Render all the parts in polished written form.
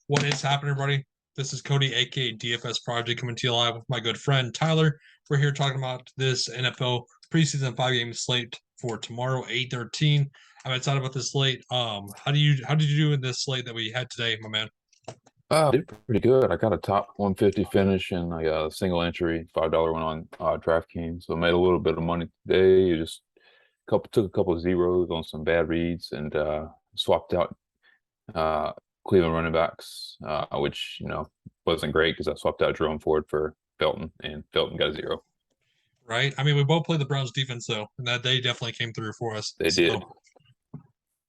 What is happening, everybody? This is Cody, aka DFS Project, coming to you live with my good friend Tyler. We're here talking about this NFL preseason 5 game slate for tomorrow, 8/13. I'm excited about this slate. How did you do in this slate that we had today, my man? Did pretty good. I got a top 150 finish and I got a single entry $5 one on DraftKings. So I made a little bit of money today. You just took a couple of zeros on some bad reads and swapped out Cleveland running backs, which wasn't great because I swapped out Jerome Ford for Felton, and Felton got a zero. Right? I mean, we both played the Browns defense though, and that they definitely came through for us. They did.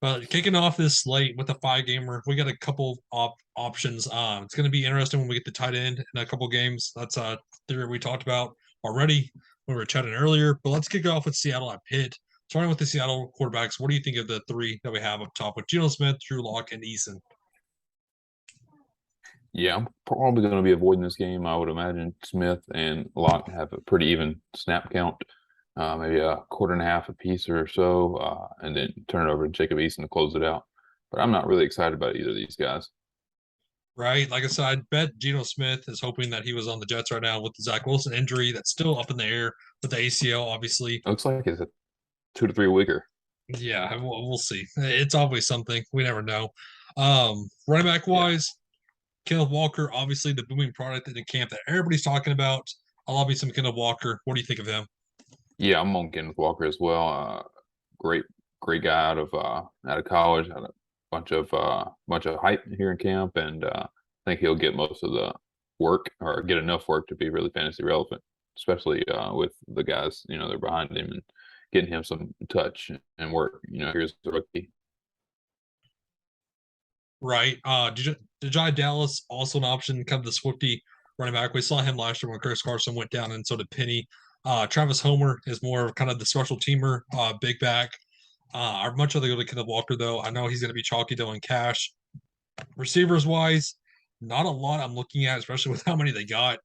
But kicking off this slate with a 5 gamer, we got a couple options. It's going to be interesting when we get the tight end in a couple games. That's a theory we talked about already when we were chatting earlier. But let's kick it off with Seattle at Pitt. Starting with the Seattle quarterbacks, what do you think of the three that we have up top with Geno Smith, Drew Lock, and Eason? Yeah, I'm probably going to be avoiding this game. I would imagine Smith and Locke have a pretty even snap count, maybe a quarter and a half a piece or so, and then turn it over to Jacob Eason to close it out. But I'm not really excited about either of these guys. Right. Like I said, I bet Geno Smith is hoping that he was on the Jets right now with the Zach Wilson injury that's still up in the air with the ACL, obviously. It looks like it's a 2 to 3 weeker. Yeah, we'll see. It's always something. We never know. Running back wise, Kenneth Walker, obviously the booming product in the camp that everybody's talking about. I love me some Kenneth Walker. What do you think of him? Yeah, I'm on Kenneth Walker as well. Great guy out of college. Had a bunch of hype here in camp, and I think he'll get most of the work or get enough work to be really fantasy relevant, especially with the guys they're behind him and getting him some touch and work. Here's the rookie. Right. Jai Dallas also an option, kind of the Swifty running back. We saw him last year when Chris Carson went down, and so did Penny. Travis Homer is more of kind of the special teamer, big back. I'd much rather go to Kenneth Walker, though. I know he's going to be chalky, though, in cash. Receivers wise, not a lot I'm looking at, especially with how many they got.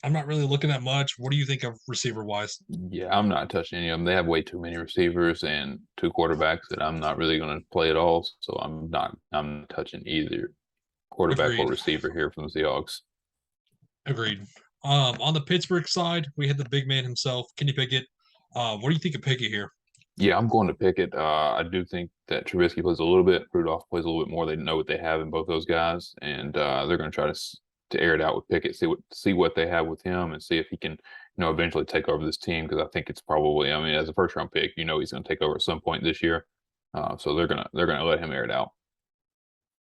I'm not really looking at much. What do you think of receiver wise? Yeah, I'm not touching any of them. They have way too many receivers and two quarterbacks that I'm not really going to play at all. So I'm not touching either quarterback Agreed. or receiver here from the Seahawks. Agreed. On the Pittsburgh side, we had the big man himself, Kenny Pickett. What do you think of Pickett here? Yeah, I'm going to Pickett. I do think that Trubisky plays a little bit. Rudolph plays a little bit more. They know what they have in both those guys, and they're going to try to air it out with Pickett, see what they have with him, and see if he can, eventually take over this team. Because I think it's probably, I mean, as a first round pick, he's going to take over at some point this year. So they're gonna let him air it out.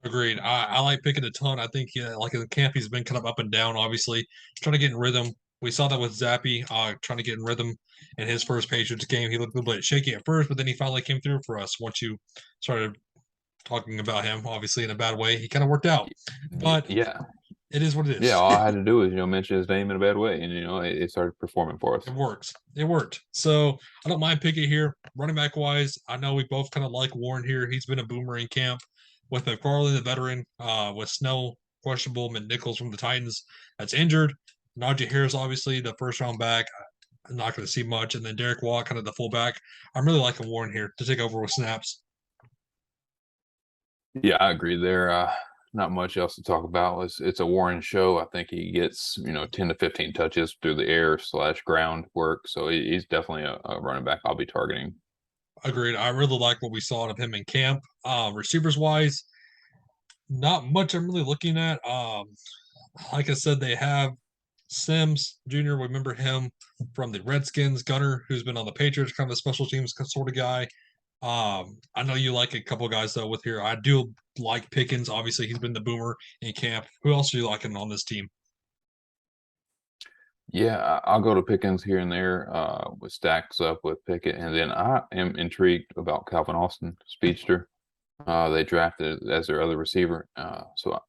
Agreed. I like Pickett a ton. I think, like in the camp, he's been kind of up and down. Obviously, trying to get in rhythm. We saw that with Zappy, trying to get in rhythm in his first Patriots game. He looked a little bit shaky at first, but then he finally came through for us. Once you started talking about him, obviously in a bad way, he kind of worked out. But yeah, it is what it is. Yeah, all I had to do was mention his name in a bad way, and it started performing for us. It works. It worked. So I don't mind Pickett here. Running back wise, I know we both kind of like Warren here. He's been a boomer in camp with McFarland, the veteran, with Snell questionable, McNichols from the Titans that's injured. Najee Harris, obviously the first round back. I'm not going to see much, and then Derek Watt, kind of the fullback. I'm really liking Warren here to take over with snaps. Yeah, I agree there. Not much else to talk about. It's a Warren show. I think he gets 10 to 15 touches through the air / ground work. So he's definitely a running back I'll be targeting. Agreed. I really like what we saw out of him in camp. Receivers wise, not much I'm really looking at. Like I said, they have Sims Jr. Remember him from the Redskins. Gunner, who's been on the Patriots, kind of a special teams sort of guy. I know you like a couple guys though with here. I do like Pickens. Obviously, he's been the boomer in camp. Who else are you liking on this team? Yeah, I'll go to Pickens here and there with stacks up with Pickett. And then I am intrigued about Calvin Austin, speedster. They drafted as their other receiver. So I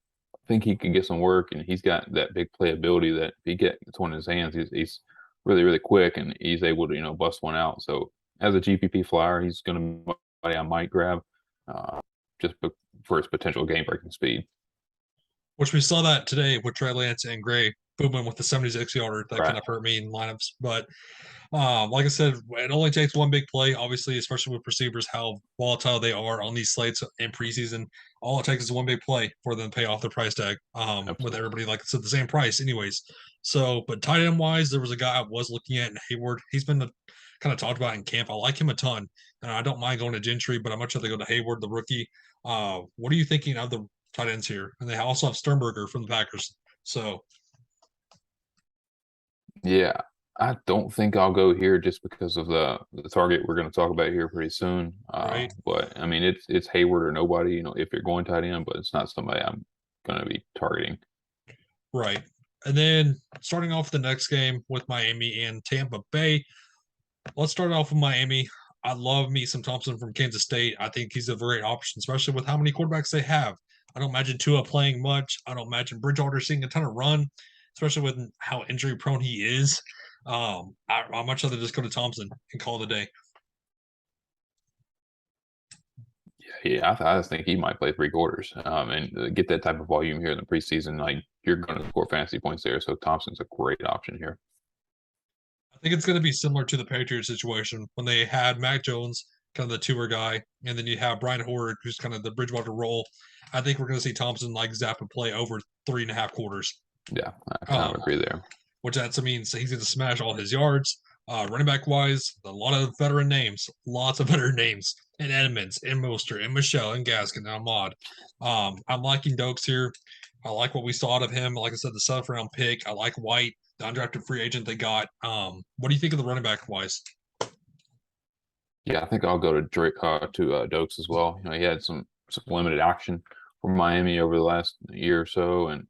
think he can get some work, and he's got that big playability that if he gets one in his hands, he's really, really quick, and he's able to, bust one out. So as a GPP flyer, he's going to be somebody I might grab just for his potential game-breaking speed. Which we saw that today with Trey Lance and Gray booming with the 76 yarder that kind Right. of hurt me in lineups. But like I said, it only takes one big play, obviously, especially with receivers, how volatile they are on these slates in preseason. All it takes is one big play for them to pay off their price tag with Absolutely. everybody, like I said, the same price, anyways. So, but tight end wise, there was a guy I was looking at in Hayward. He's been kind of talked about in camp. I like him a ton. And I don't mind going to Gentry, but I'm much rather go to Hayward, the rookie. What are you thinking of the tight ends here? And they also have Sternberger from the Packers. So, Yeah, I don't think I'll go here just because of the target we're going to talk about here pretty soon. right. But I mean, it's Hayward or nobody, if you're going tight end, but it's not somebody I'm going to be targeting. Right. And then starting off the next game with Miami and Tampa Bay. Let's start off with Miami. I love me some Thompson from Kansas State. I think he's a great option, especially with how many quarterbacks they have. I don't imagine Tua playing much. I don't imagine Bridgewater seeing a ton of run, especially with how injury prone he is. I'd much rather just go to Thompson and call it a day. Yeah, I just think he might play 3 quarters and get that type of volume here in the preseason. Like you're going to score fantasy points there, so Thompson's a great option here. I think it's going to be similar to the Patriots situation when they had Mac Jones, kind of the tour guy, and then you have Brian Hoyer, who's kind of the Bridgewater role. I think we're going to see Thompson like Zappa play over 3.5 quarters. Yeah, I kind of agree there. Which that means he's going to smash all his yards. Running back wise, a lot of veteran names, lots of veteran names, and Edmonds, and Mostert, and Michelle, and Gaskin, and Ahmad. I'm liking Dokes here. I like what we saw out of him. Like I said, the 7th-round pick. I like White, the undrafted free agent they got. What do you think of the running back wise? Yeah, I think I'll go to Dokes as well. He had some limited action for Miami over the last year or so, and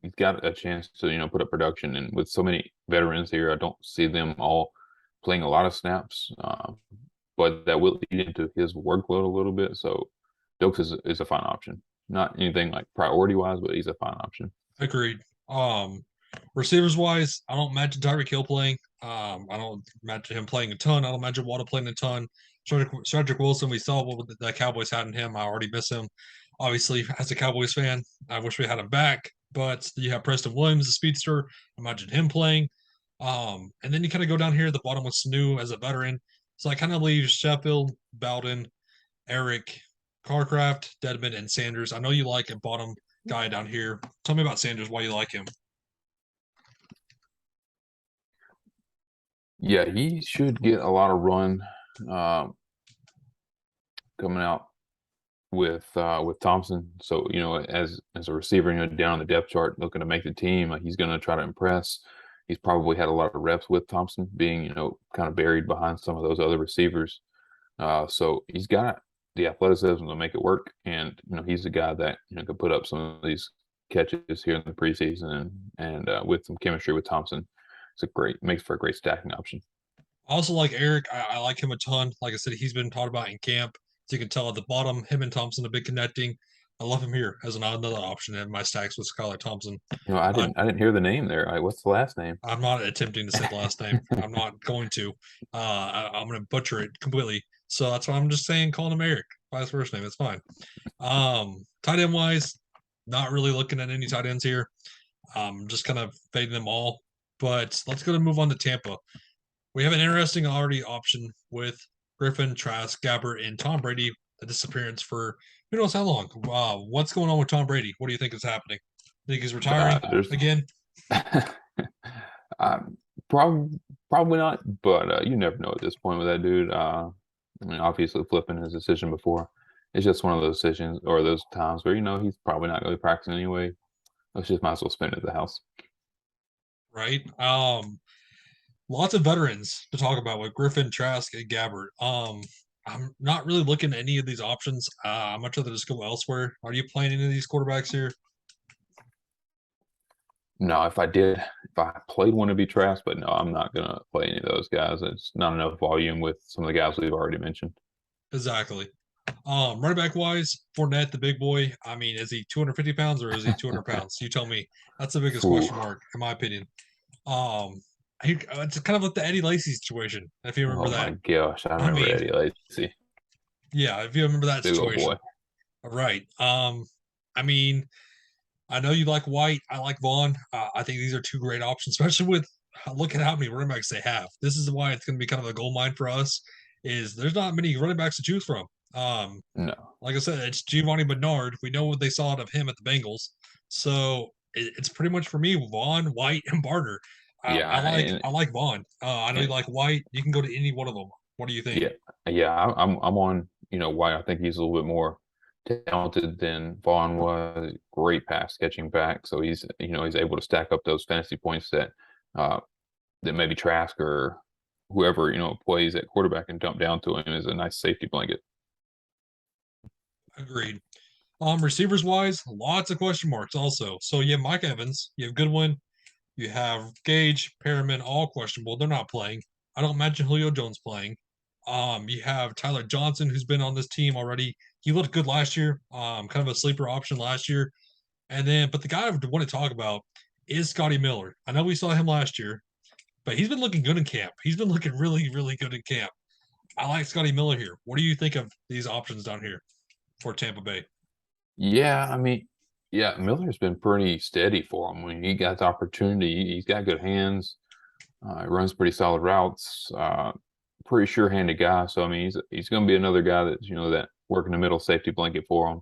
he's got a chance to put up production. And with so many veterans here, I don't see them all playing a lot of snaps, but that will eat into his workload a little bit. So Dokes is a fine option. Not anything like priority wise, but he's a fine option. Agreed. Receivers wise, I don't imagine Tyreek Hill playing. I don't imagine him playing a ton. I don't imagine Waddle playing a ton. Cedric Wilson, we saw what the Cowboys had in him. I already miss him. Obviously, as a Cowboys fan, I wish we had him back. But you have Preston Williams, the speedster. Imagine him playing. And then you kind of go down here at the bottom with Sanu as a veteran. So I kind of leave Sheffield, Bowden, Eric, Carcraft, Dedman, and Sanders. I know you like a bottom guy down here. Tell me about Sanders, why you like him. Yeah, he should get a lot of run coming out with Thompson. So as a receiver, down on the depth chart, looking to make the team, he's going to try to impress. He's probably had a lot of reps with Thompson, being kind of buried behind some of those other receivers. So he's got the athleticism to make it work, and he's a guy that can put up some of these catches here in the preseason, and with some chemistry with Thompson, makes for a great stacking option. I also like Eric. I like him a ton. Like I said, he's been talked about in camp. So you can tell at the bottom, him and Thompson have been connecting. I love him here as another option in my stacks with Skylar Thompson. I didn't hear the name there. What's the last name? I'm not attempting to say the last name. I'm not going to. I'm going to butcher it completely. So that's why I'm just saying, calling him Eric by his first name. It's fine. Tight end wise, not really looking at any tight ends here. Just kind of fading them all. But let's go to move on to Tampa. We have an interesting already option with Griffin, Trask, Gabbert, and Tom Brady. The disappearance for who knows how long. What's going on with Tom Brady? What do you think is happening? Think he's retiring again? Probably not, but you never know at this point with that dude. I mean, obviously flipping his decision before. It's just one of those decisions or those times where he's probably not going to be practicing anyway. Let's just might as well spend it at the house. Right. Lots of veterans to talk about with Griffin, Trask, and Gabbert. I'm not really looking at any of these options. I'm much rather just go elsewhere. Are you playing any of these quarterbacks here? No, if I played one, it'd be Trask, but no, I'm not gonna play any of those guys. It's not enough volume with some of the guys we've already mentioned. Exactly. Running back wise, Fournette, the big boy. I mean, is he 250 pounds or is he 200 pounds? You tell me. That's the biggest question mark, in my opinion. It's kind of like the Eddie Lacy situation, if you remember that. Oh my gosh, I remember Eddie Lacy. Yeah, if you remember that Big situation. old boy. Right. I mean, I know you like White. I like Vaughn. I think these are two great options, especially with look at how many running backs they have. This is why it's going to be kind of a gold mine for us. Is there's not many running backs to choose from. No. Like I said, it's Giovanni Bernard. We know what they saw out of him at the Bengals, so it's pretty much for me Vaughn, White, and Barner. Yeah, and I like Vaughn. I know you and like White. You can go to any one of them. What do you think? yeah, yeah, I'm on, White. I think he's a little bit more talented than Vaughn was. Great pass catching back, so he's able to stack up those fantasy points uh that maybe Trask or whoever plays at quarterback and dump down to him is a nice safety blanket. Agreed. Receivers wise, lots of question marks also. So you have Mike Evans, you have Goodwin, you have Gage, Perriman, all questionable. They're not playing. I don't imagine Julio Jones playing. You have Tyler Johnson, who's been on this team already. He looked good last year. Kind of a sleeper option last year. And then, but the guy I want to talk about is Scotty Miller. I know we saw him last year, but he's been looking good in camp. He's been looking really, really good in camp. I like Scotty Miller here. What do you think of these options down here for Tampa Bay? Yeah, I mean, yeah, Miller's been pretty steady for him when he got the opportunity. He's got good hands. He runs pretty solid routes. Pretty sure-handed guy. So I mean, he's going to be another guy that's that work in the middle safety blanket for him.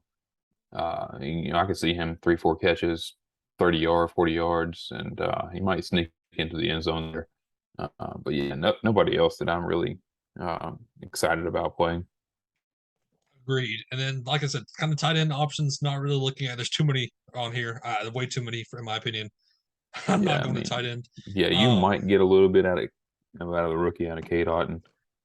I could see him 3, 4 catches, 30 yards, 40 yards, and he might sneak into the end zone there. But yeah, nobody else that I'm really excited about playing. Agreed. And then, like I said, kind of tight end options, not really looking at. There's too many on here, way too many, in my opinion. I'm Yeah, not I going to mean, tight end. yeah, you Um, might get a little bit out of the rookie out of K. Dot,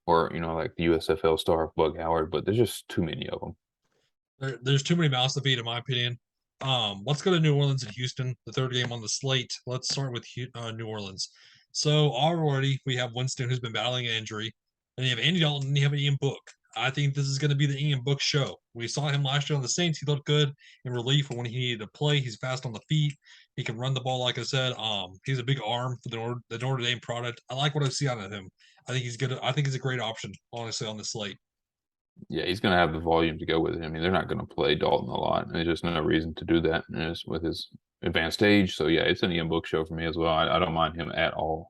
or like the USFL star Bug Howard, but there's just too many of them. there's too many mouths to feed, in my opinion. Let's go to New Orleans and Houston, the third game on the slate. Let's start with New Orleans. So already we have Winston, who's been battling an injury, and you have Andy Dalton, and you have Ian Book. I think this is going to be the Ian Book show. We saw him last year on the Saints. He looked good in relief when he needed to play. He's fast on the feet. He can run the ball, like I said. He's a big arm for the Notre Dame product. I like what I see out of him. I think he's good. I think he's a great option, honestly, on the slate. Yeah, he's going to have the volume to go with it. I mean, they're not going to play Dalton a lot. There's just no reason to do that with his advanced age. So yeah, it's an Ian Book show for me as well. I don't mind him at all.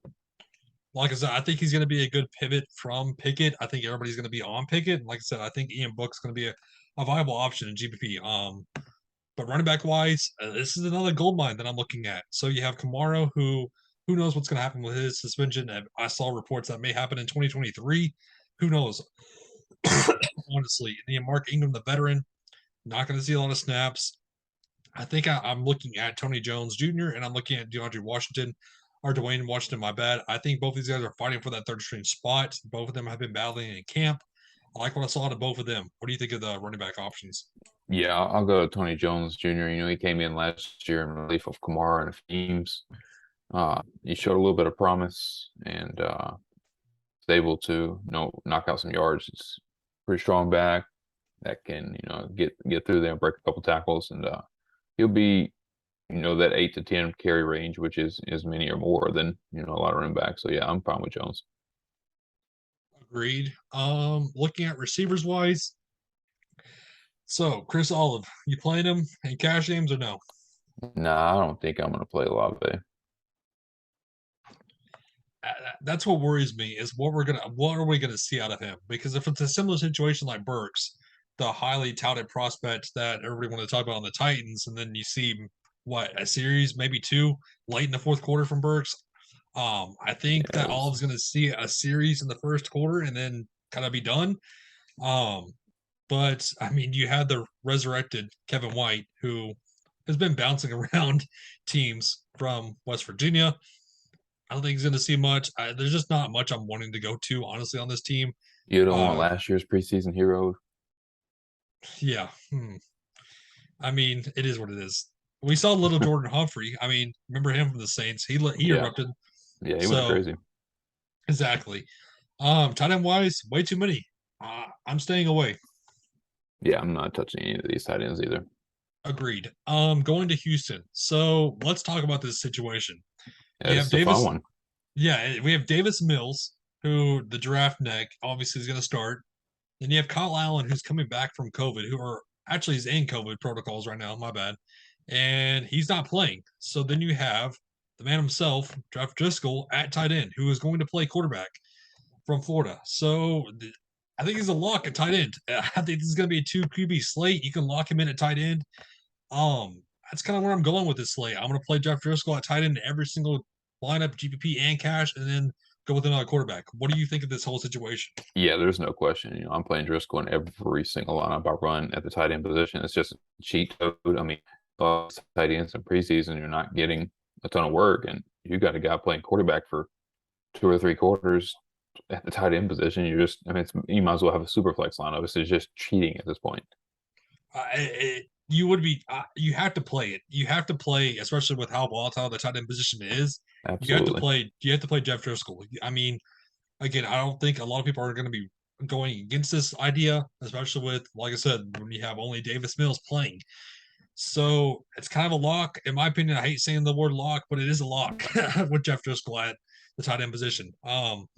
Like I said, I think he's going to be a good pivot from Pickett. I think everybody's going to be on Pickett. Like I said, I think Ian Book's going to be a viable option in GPP. But running back wise, this is another gold mine that I'm looking at. So you have Kamara, who knows what's going to happen with his suspension. I saw reports that may happen in 2023. Who knows? Honestly, and then Mark Ingram, the veteran, not going to see a lot of snaps. I think I'm looking at Tony Jones Jr. and I'm looking at DeAndre Washington or Dwayne Washington. My bad. I think both these guys are fighting for that third string spot. Both of them have been battling in camp. I like what I saw out of both of them. What do you think of the running back options? Yeah, I'll go to Tony Jones Jr. He came in last year in relief of Kamara and a few teams. He showed a little bit of promise and was able to knock out some yards. It's pretty strong back that can get through there and break a couple tackles, and he'll be that 8 to 10 carry range, which is many or more than a lot of running backs. So yeah, I'm fine with Jones. Agreed. Looking at receivers wise, so Chris Olive, you playing him in cash games or no? Nah, I don't think I'm gonna play Olave. That's what worries me is what are we gonna see out of him? Because if it's a similar situation like Burks, the highly touted prospect that everybody wanted to talk about on the Titans, and then you see what a series, maybe two, late in the fourth quarter from Burks. I think Yeah, that Olive's gonna see a series in the first quarter and then kind of be done. Um, but I mean, you had the resurrected Kevin White, who has been bouncing around teams from West Virginia. I don't think he's going to see much. There's just not much I'm wanting to go to, honestly, on this team. you don't want Uh, last year's preseason hero. yeah. I mean, it is what it is. We saw little Jordan Humphrey. I mean, remember him from the Saints? He Yeah, erupted. yeah, he went So crazy. exactly. Tight end wise, way too many. I'm staying away. Yeah, I'm not touching any of these tight ends either. Agreed. Going to Houston. So let's talk about this situation. Yeah, You this have is a fun Davis. one. Yeah, we have Davis Mills, who the draft neck obviously is going to start. Then you have Kyle Allen, who's coming back from COVID, who are actually is in COVID protocols right now. My bad. and he's not playing. So then you have the man himself, Driscoll, at tight end, who is going to play quarterback from Florida. So I think he's a lock at tight end. I think this is going to be a 2 QB slate. You can lock him in at tight end. That's kind of where I'm going with this slate. I'm going to play Jeff Driscoll at tight end in every single lineup, GPP and cash, and then go with another quarterback. What do you think of this whole situation? Yeah, there's no question. I'm playing Driscoll in every single lineup I run at the tight end position. It's just a cheat code. I mean, tight ends in preseason, you're not getting a ton of work, and you got a guy playing quarterback for 2 or 3 quarters at the tight end position. You might as well have a super flex lineup. It's just cheating at this point. You would be you have to play it. You have to play, especially with how volatile the tight end position is. Absolutely. You have to play Jeff Driscoll. I mean, again, I don't think a lot of people are going to be going against this idea, especially with, like I said, when you have only Davis Mills playing. So it's kind of a lock. In my opinion, I hate saying the word lock, but it is a lock with Jeff Driscoll at the tight end position.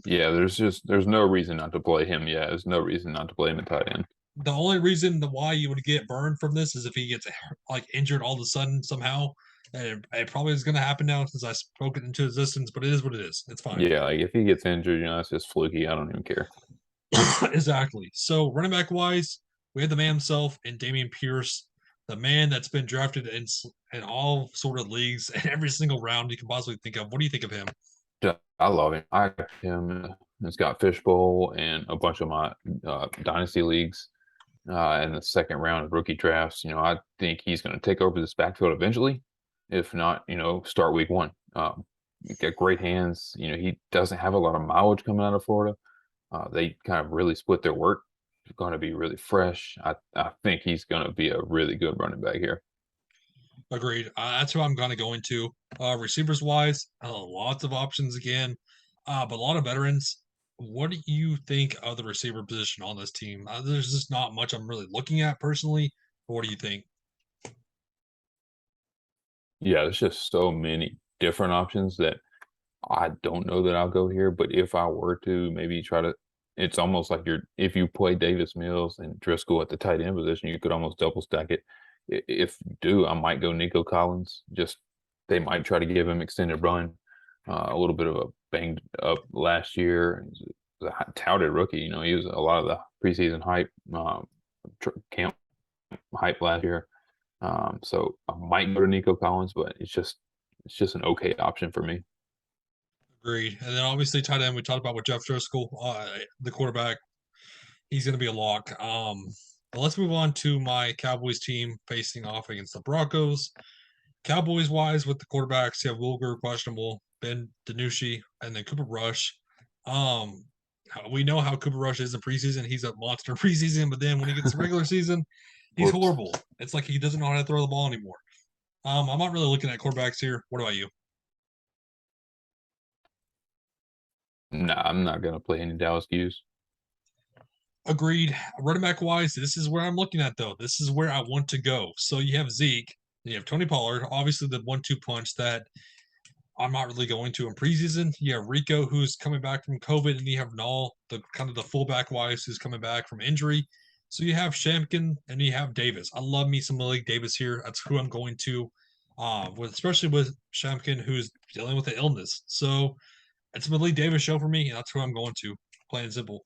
Yeah, there's no reason not to play him. Yeah, there's no reason not to play him at tight end. The only reason why you would get burned from this is if he gets like injured all of a sudden somehow. And it probably is going to happen now since I spoke it into existence, but it is what it is. It's fine. Yeah, like if he gets injured, it's just fluky. I don't even care. Exactly. So running back wise, we had the man himself and Damian Pierce, the man that's been drafted in all sort of leagues and every single round you can possibly think of. What do you think of him? I love him. I got him. It's got Fishbowl and a bunch of my dynasty leagues in the second round of rookie drafts. I think he's going to take over this backfield eventually. If not, start week 1. He's got great hands. He doesn't have a lot of mileage coming out of Florida. They kind of really split their work. He's going to be really fresh. I think he's going to be a really good running back here. Agreed. That's who I'm going to go into. Receivers wise, lots of options again, but a lot of veterans. What do you think of the receiver position on this team? There's just not much I'm really looking at personally. But what do you think? Yeah, there's just so many different options that I don't know that I'll go here. But if I were to maybe try to, it's almost like if you play Davis Mills and Driscoll at the tight end position, you could almost double stack it. If you do, I might go Nico Collins. Just they might try to give him extended run. A little bit of a banged up last year. He's a touted rookie. He was a lot of the preseason hype, camp hype last year. So I might go to Nico Collins, but it's just an okay option for me. Agreed. And then obviously tight end we talked about with Jeff Driscoll, the quarterback. He's going to be a lock. But let's move on to my Cowboys team facing off against the Broncos. Cowboys wise with the quarterbacks, you have Wilger questionable, Ben DiNucci, and then Cooper Rush. We know how Cooper Rush is in preseason. He's a monster preseason, but then when he gets to regular season, he's horrible. It's like he doesn't know how to throw the ball anymore. I'm not really looking at quarterbacks here. What about you? Nah, I'm not gonna play any Dallas Hughes. Agreed. Running back wise, this is where I'm looking at though. This is where I want to go. So you have Zeke, you have Tony Pollard, obviously the 1-2 punch that I'm not really going to in preseason. You have Rico, who's coming back from COVID, and you have Null, the kind of the fullback wise, who's coming back from injury. So you have Shampkin and you have Davis. I love me some Malik Davis here. That's who I'm going to, especially with Shampkin, who's dealing with the illness. So it's a Malik Davis show for me, and that's who I'm going to. Plain and simple.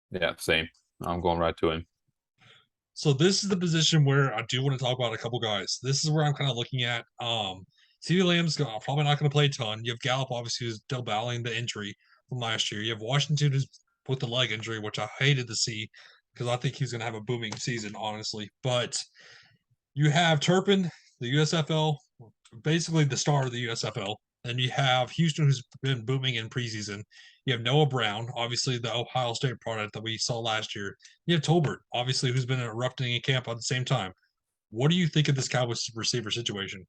Yeah, same. I'm going right to him. So this is the position where I do want to talk about a couple guys. This is where I'm kind of looking at. CeeDee Lamb's probably not going to play a ton. You have Gallup, obviously, who's still battling the injury from last year. You have Washington, who's with the leg injury, which I hated to see because I think he's going to have a booming season, honestly. But you have Turpin, the USFL, basically the star of the USFL. And you have Houston, who's been booming in preseason. You have Noah Brown, obviously the Ohio State product that we saw last year. You have Tolbert, obviously, who's been erupting in camp at the same time. What do you think of this Cowboys receiver situation?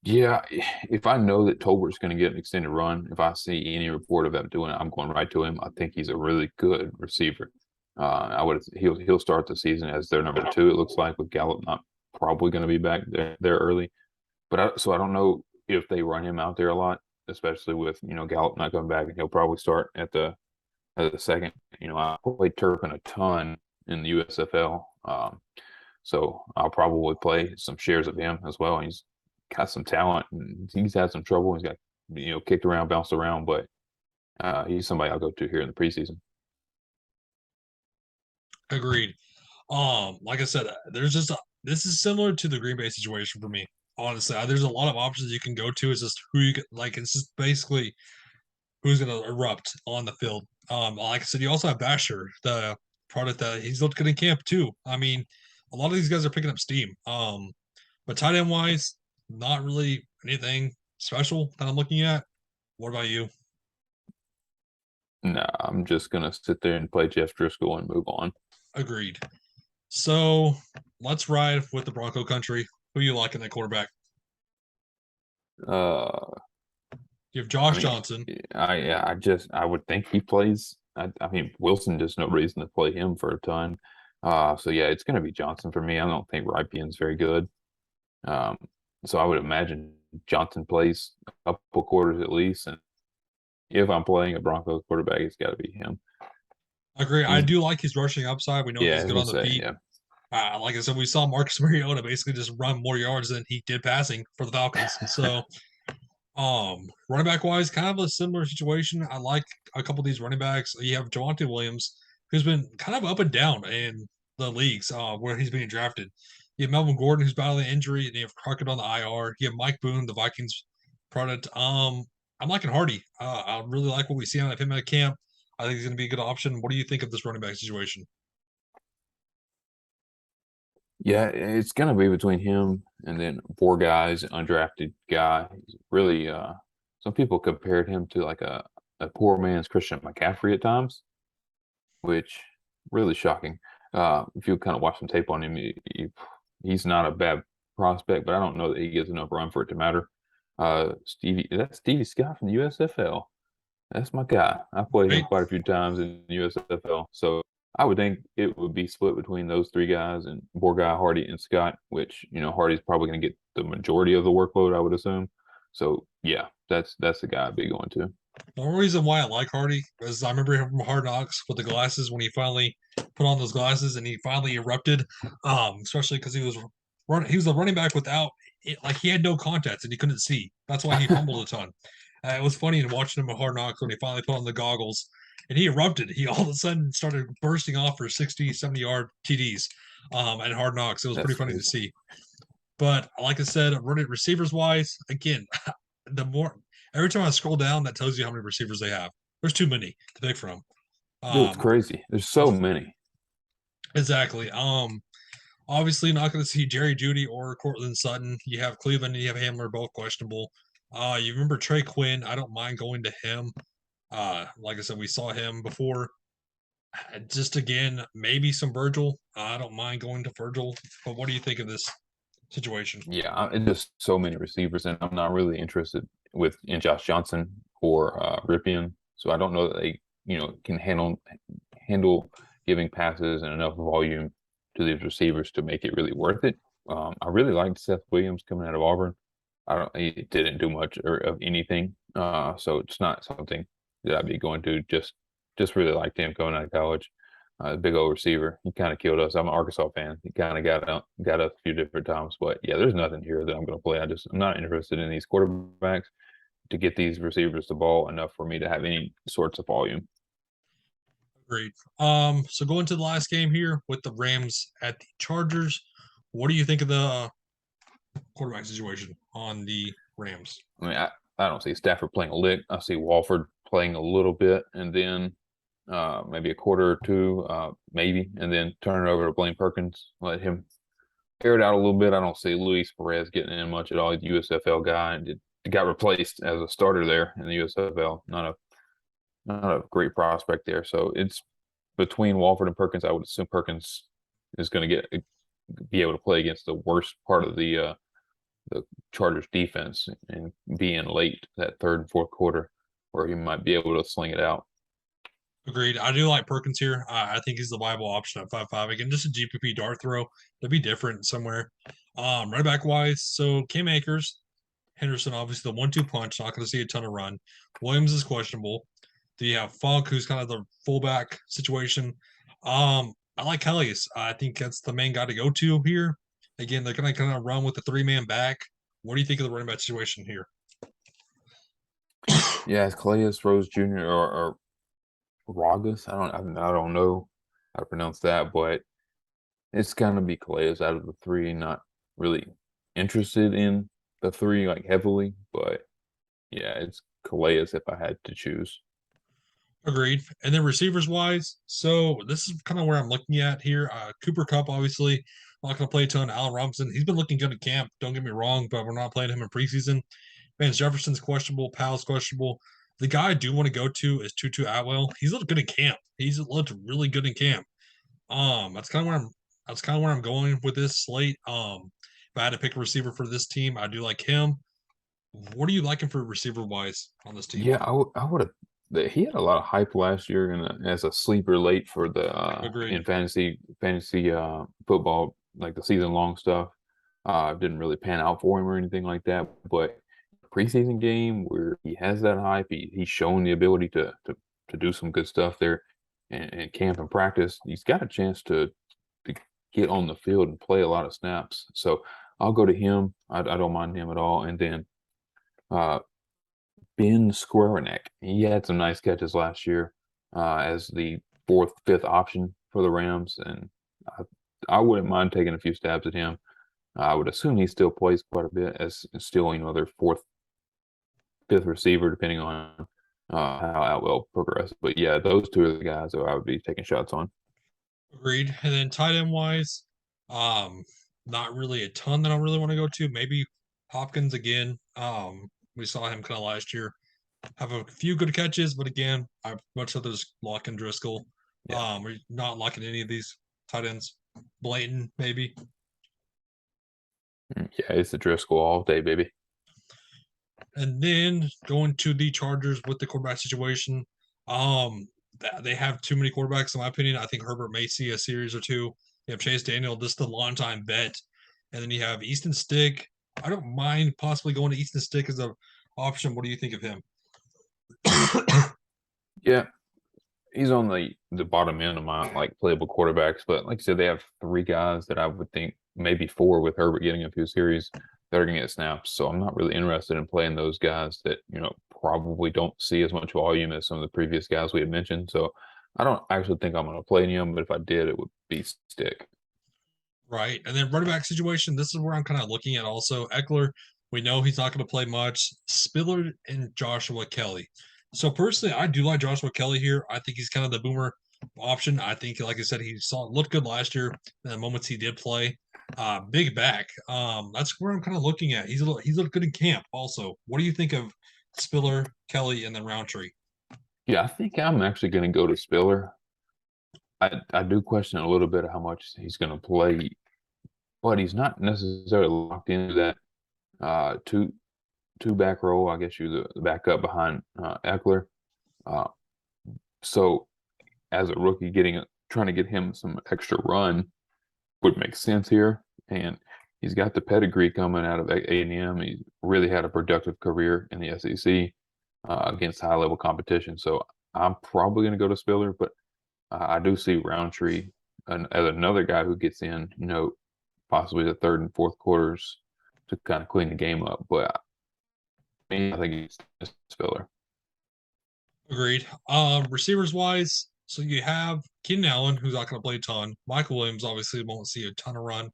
Yeah, if I know that Tolbert's going to get an extended run, if I see any report of him doing it, I'm going right to him. I think he's a really good receiver. He'll start the season as their number 2. It looks like with Gallup not probably going to be back there early, but I don't know if they run him out there a lot, especially with Gallup not coming back, and he'll probably start at the second. I played Turpin a ton in the USFL. So I'll probably play some shares of him as well. He's got some talent. And he's had some trouble. He's got kicked around, bounced around, but he's somebody I'll go to here in the preseason. Agreed. Like I said, this is similar to the Green Bay situation for me. Honestly, there's a lot of options you can go to. It's just who you like. It's just basically who's going to erupt on the field. Like I said, you also have Basher, the product that he's looked good in camp too. I mean, a lot of these guys are picking up steam. But tight end wise, not really anything special that I'm looking at. What about you? Nah, I'm just gonna sit there and play Jeff Driscoll and move on. Agreed. So let's ride with the Bronco country. Who you like in that quarterback? Uh, You have Josh I mean, Johnson. I would think he plays. I mean, Wilson, there's no reason to play him for a ton. So yeah, it's gonna be Johnson for me. I don't think Rypien's very good. Um, so I would imagine Johnson plays a couple quarters at least, and if I'm playing a Broncos quarterback, it's got to be him. I agree. I He's do like his rushing upside. We know Yeah, I he's was good gonna on the say feet. yeah. Like I said, we saw Marcus Mariota basically just run more yards than he did passing for the Falcons. So, running back wise, kind of a similar situation. I like a couple of these running backs. You have Javonte Williams, who's been kind of up and down in the leagues where he's being drafted. You have Melvin Gordon, who's battling injury, and you have Crockett on the IR. You have Mike Boone, the Vikings product. I'm liking Hardy. I really like what we see out of him at camp. I think he's going to be a good option. What do you think of this running back situation? Yeah, it's gonna be between him and then four guys, undrafted guy. He's really some people compared him to like a poor man's Christian McCaffrey at times, which really shocking. If you kind of watch some tape on him, he's not a bad prospect, but I don't know that he gets enough run for it to matter. That's Stevie Scott from the USFL. That's my guy. I played him Right? quite a few times in the USFL. So I would think it would be split between those three guys and Borguy, Hardy, and Scott, which, Hardy's probably going to get the majority of the workload, I would assume. So yeah, that's the guy I'd be going to. The only reason why I like Hardy is I remember him from Hard Knocks with the glasses when he finally put on those glasses and he finally erupted. Especially because he was a running back without it, like he had no contacts and he couldn't see. That's why he fumbled a ton. It was funny in watching him at Hard Knocks when he finally put on the goggles and he erupted. He all of a sudden started bursting off for 60, 70-yard TDs at Hard Knocks. It was That's pretty funny to crazy. see. But like I said, running receivers wise, again, the more every time I scroll down, that tells you how many receivers they have. There's too many to pick from. Dude, it's Um, crazy. There's so many. exactly. Obviously not going to see Jerry Judy or Cortland Sutton. You have Cleveland and you have Hamler, both questionable. You remember Trey Quinn? I don't mind going to him. Like I said, we saw him before. Just again, maybe some Virgil. I don't mind going to Virgil. But what do you think of this situation? Yeah, it's just so many receivers, and I'm not really interested in Josh Johnson or Ripien. So I don't know that they, can handle giving passes and enough volume to these receivers to make it really worth it. I really liked Seth Williams coming out of Auburn. He didn't do much or of anything, so it's not something that I'd be going to. Just really liked him coming out of college. Big old receiver. He kind of killed us. I'm an Arkansas fan. He kind of got us a few different times, but yeah, there's nothing here that I'm going to play. I'm not interested in these quarterbacks to get these receivers the ball enough for me to have any sorts of volume. Agreed. So going to the last game here with the Rams at the Chargers, what do you think of the quarterback situation on the Rams? I mean, I don't see Stafford playing a lick. I see Walford playing a little bit, and then maybe a quarter or two, maybe, and then turn it over to Blaine Perkins, let him air it out a little bit. I don't see Luis Perez getting in much at all. He's a USFL guy and got replaced as a starter there in the USFL. Not a great prospect there. So it's between Walford and Perkins. I would assume Perkins is going to be able to play against the worst part of the Chargers defense and be in late that third and fourth quarter where he might be able to sling it out. Agreed. I do like Perkins here. I think he's the viable option at 5.5. Again, just a GPP dart throw. That'd be different somewhere. Right back wise, so Cam Akers, Henderson, obviously the 1-2 punch. Not going to see a ton of run. Williams is questionable. Do you have Funk, who's kind of the fullback situation? I like Kelly's. I think that's the main guy to go to here. Again, they're going to kind of run with the 3-man back. What do you think of the running back situation here? Yeah, it's Calais Rose Jr. or Ragas. I don't know how to pronounce that, but it's gonna be Calais out of the three. Not really interested in the three like heavily, but yeah, it's Calais if I had to choose. Agreed. And then receivers wise, so this is kind of where I'm looking at here. Cooper Cup, obviously, not going to play a ton. Allen Robinson, he's been looking good in camp. Don't get me wrong, but we're not playing him in preseason. Vance Jefferson's questionable. Powell's questionable. The guy I do want to go to is Tutu Atwell. He's looked good in camp. He's looked really good in camp. That's kind of where I'm going with this slate. If I had to pick a receiver for this team, I do like him. What are you liking for receiver wise on this team? Yeah, I would have. He had a lot of hype last year, and as a sleeper late for the Agreed. in fantasy football, like the season long stuff. Didn't really pan out for him or anything like that. But preseason game where he has that hype, he's shown the ability to do some good stuff there, and camp and practice. He's got a chance to get on the field and play a lot of snaps. So I'll go to him. I don't mind him at all. And then uh, Ben Skowronek. He had some nice catches last year as the fourth, fifth option for the Rams, and I wouldn't mind taking a few stabs at him. I would assume he still plays quite a bit as still, their fourth, fifth receiver, depending on how Atwell progresses. But yeah, those two are the guys that I would be taking shots on. Agreed. And then tight end wise, not really a ton that I really want to go to. Maybe Hopkins again. We saw him kind of last year have a few good catches, but again, I much rather just lock in Driscoll. Yeah, We're not locking any of these tight ends. Blayton, maybe. yeah, it's the Driscoll all day, baby. And then going to the Chargers with the quarterback situation. They have too many quarterbacks, in my opinion. I think Herbert may see a series or two. You have Chase Daniel, this is the longtime bet. And then you have Easton Stick. I don't mind possibly going to Easton Stick as an option. What do you think of him? Yeah, he's on the bottom end of my like playable quarterbacks, but like I said, they have three guys that I would think maybe four with Herbert getting a few series that are going to get snaps. So I'm not really interested in playing those guys that probably don't see as much volume as some of the previous guys we had mentioned. So I don't actually think I'm going to play any of them, but if I did, it would be Stick. Right. And then running back situation, this is where I'm kind of looking at also. Eckler, we know he's not going to play much. Spiller and Joshua Kelly. So personally, I do like Joshua Kelly here. I think he's kind of the boomer option. I think, like I said, he looked good last year. In the moments he did play, big back. That's where I'm kind of looking at. He's looked good in camp. Also, what do you think of Spiller, Kelly, and then Roundtree? Yeah, I think I'm actually going to go to Spiller. I do question a little bit of how much he's going to play, but he's not necessarily locked into that two back row. I guess you the backup behind Eckler. Uh, so as a rookie, trying to get him some extra run would make sense here. And he's got the pedigree coming out of A&M. He really had a productive career in the SEC against high level competition. So I'm probably going to go to Spiller, but I do see Roundtree as another guy who gets in, possibly the third and fourth quarters to kind of clean the game up. But I think it's Spiller. Agreed. Receivers wise, so you have Keenan Allen, who's not going to play a ton. Michael Williams obviously won't see a ton of run.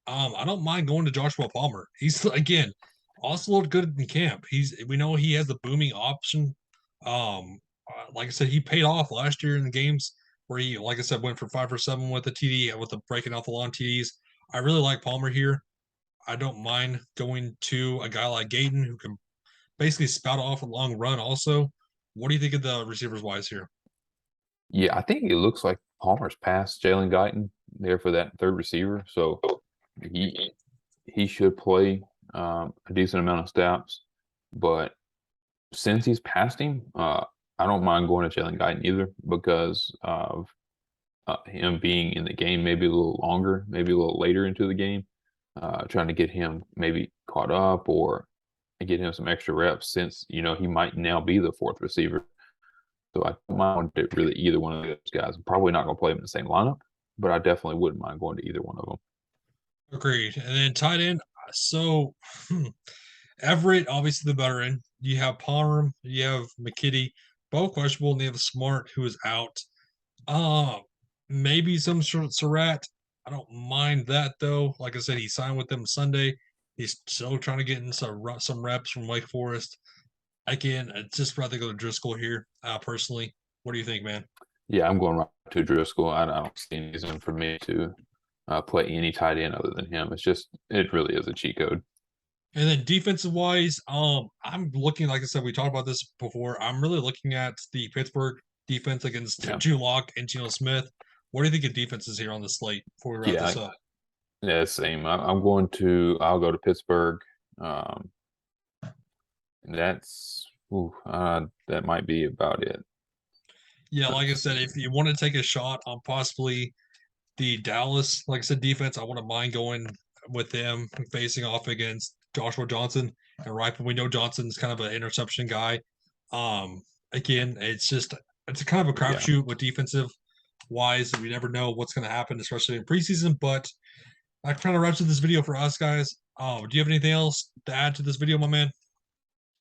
I don't mind going to Joshua Palmer. He's again also looked good in camp. We know he has the booming option. Like I said, he paid off last year in the games where he, like I said, went for 5 for 7 with the TD with the breaking off the long TDs. I really like Palmer here. I don't mind going to a guy like Gayton who can basically spout off a long run. Also, what do you think of the receivers wise here? Yeah, I think it looks like Palmer's past Jalen Guyton there for that third receiver. So he he should play a decent amount of snaps. But since he's passed him, I don't mind going to Jalen Guyton either because of him being in the game maybe a little longer, maybe a little later into the game, trying to get him maybe caught up or get him some extra reps since, he might now be the fourth receiver. So I don't mind really either one of those guys. I'm probably not going to play him in the same lineup, but I definitely wouldn't mind going to either one of them. Agreed. And then tight end. So Everett, obviously the veteran. You have Parham, you have McKitty, both questionable, and you have Smart, who is out. Uh, Maybe some sort of Surratt. I don't mind that though. Like I said, he signed with them Sunday. He's still trying to get in some reps from Wake Forest. Again, I'd just rather go to Driscoll here, personally. What do you think, man? Yeah, I'm going right to Driscoll. I don't see any reason for me to play any tight end other than him. It really is a cheat code. And then defensive wise, I'm looking, like I said, we talked about this before. I'm really looking at the Pittsburgh defense against Yeah, Drew Lock and Geno Smith. What do you think of defenses here on the slate before we wrap yeah, this up? yeah. Same. I'll go to Pittsburgh. Um, that might be about it. Yeah, like I Let's said, see. if you want to take a shot on possibly the Dallas, like I said, defense, I wouldn't mind going with them facing off against Joshua Johnson and Rifle. We know Johnson's kind of an interception guy. Um, Again, it's a kind of a Yeah. crapshoot with defensive wise. We never know what's going to happen, especially in preseason. But that kind of wraps up this video for us, guys. Do you have anything else to add to this video, my man?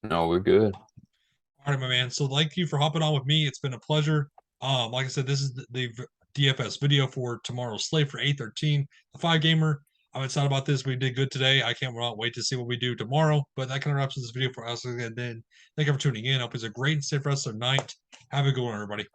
No, we're good. All right, my man. So thank you for hopping on with me. It's been a pleasure. Like I said, this is the DFS video for tomorrow's slate for 813, the 5 gamer. I'm excited about this. We did good today. I can't wait to see what we do tomorrow. But that kind of wraps up this video for us. And then thank you for tuning in. I hope it's a great and safe rest of the night. Have a good one, everybody.